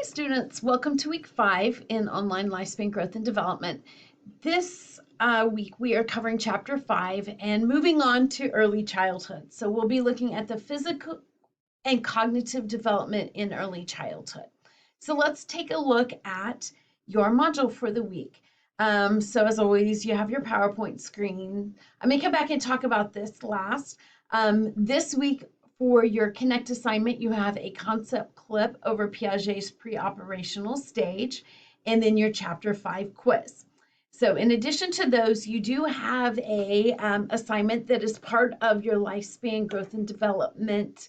Hey students, welcome to week 5 in online lifespan growth and development. This week we are covering chapter 5 and moving on to early childhood. So we'll be looking at the physical and cognitive development in early childhood. So let's take a look at your module for the week. So as always, you have your PowerPoint screen. I may come back and talk about this last. This week for your Connect assignment, you have a concept clip over Piaget's pre-operational stage, and then your Chapter 5 quiz. So in addition to those, you do have a assignment that is part of your lifespan growth and development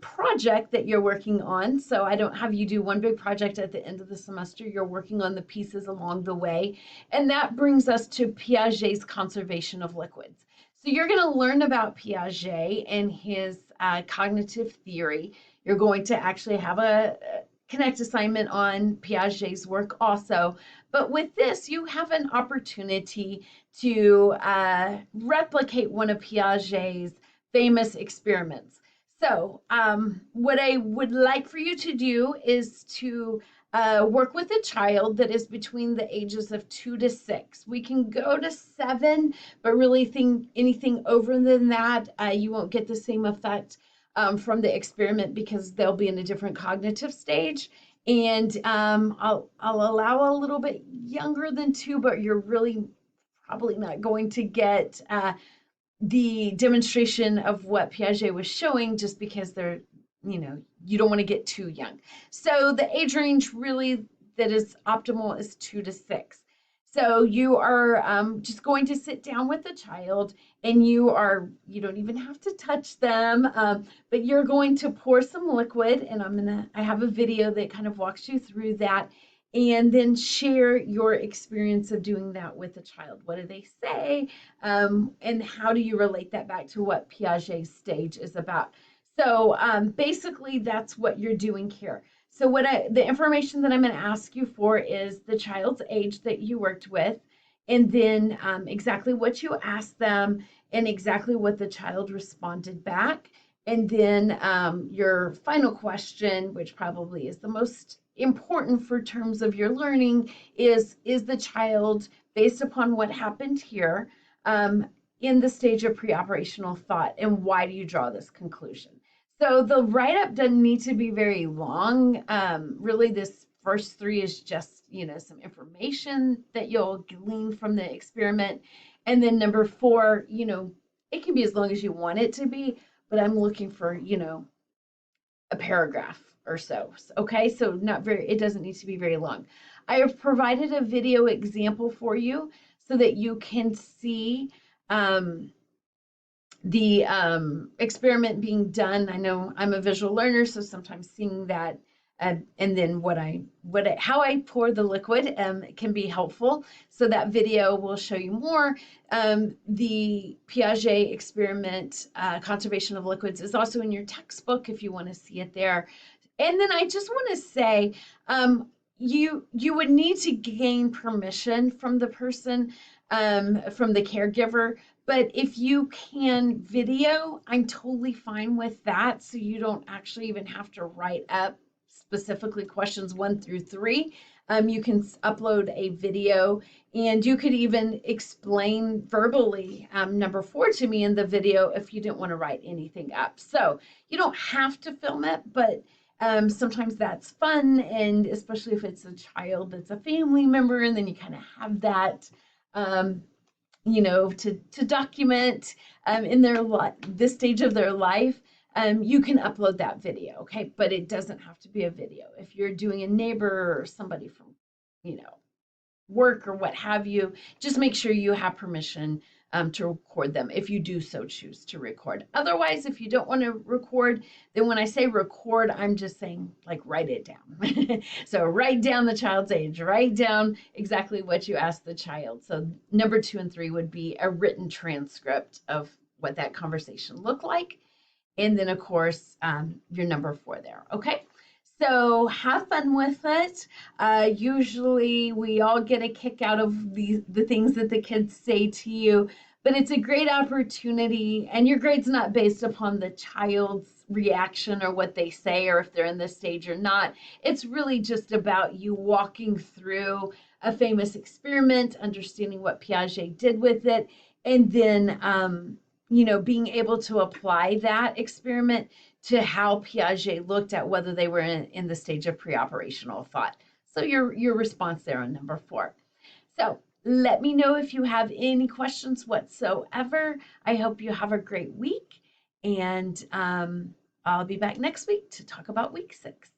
project that you're working on. So I don't have you do one big project at the end of the semester. You're working on the pieces along the way. And that brings us to Piaget's conservation of liquids. So you're going to learn about Piaget and his cognitive theory. You're going to actually have a Connect assignment on Piaget's work also. But with this, you have an opportunity to replicate one of Piaget's famous experiments. So what I would like for you to do is to work with a child that is between the ages of 2 to 6. We can go to 7, but really think anything over than that, you won't get the same effect from the experiment because they'll be in a different cognitive stage. And I'll allow a little bit younger than 2, but you're really probably not going to get the demonstration of what Piaget was showing just because they're, you don't want to get too young. So the age range really that is optimal is 2 to 6. So you are just going to sit down with the child and you don't even have to touch them, but you're going to pour some liquid, and I have a video that kind of walks you through that, and then share your experience of doing that with the child. What do they say? And how do you relate that back to what Piaget's stage is about? So basically, that's what you're doing here. So the information that I'm going to ask you for is the child's age that you worked with, and then exactly what you asked them, and exactly what the child responded back. And then your final question, which probably is the most important for terms of your learning, is the child, based upon what happened here, in the stage of pre-operational thought, and why do you draw this conclusion? So the write-up doesn't need to be very long. Really, this first 3 is just, some information that you'll glean from the experiment. And then number 4, it can be as long as you want it to be, but I'm looking for, a paragraph or so. Okay, so it doesn't need to be very long. I have provided a video example for you so that you can see the experiment being done. I know I'm a visual learner, so sometimes seeing that and then how I pour the liquid can be helpful. So that video will show you more. The Piaget experiment, conservation of liquids, is also in your textbook if you want to see it there. And then I just want to say, you would need to gain permission from the person, from the caregiver. But if you can video, I'm totally fine with that. So you don't actually even have to write up specifically questions 1 through 3. You can upload a video, and you could even explain verbally number 4 to me in the video if you didn't want to write anything up. So you don't have to film it, but sometimes that's fun, and especially if it's a child that's a family member, and then you kind of have that to document in this stage of their life. You can upload that video, okay? But it doesn't have to be a video. If you're doing a neighbor or somebody from, work or what have you, just make sure you have permission to record them if you do so choose to record. Otherwise, if you don't want to record, then when I say record, I'm just saying write it down. So write down the child's age, write down exactly what you asked the child. So number 2 and 3 would be a written transcript of what that conversation looked like. And then, of course, your number 4 there, okay? So have fun with it. Usually we all get a kick out of the things that the kids say to you, but it's a great opportunity, and your grade's not based upon the child's reaction or what they say or if they're in this stage or not. It's really just about you walking through a famous experiment, understanding what Piaget did with it, and then being able to apply that experiment to how Piaget looked at whether they were in the stage of pre-operational thought. So your response there on number 4. So let me know if you have any questions whatsoever. I hope you have a great week, and I'll be back next week to talk about week 6.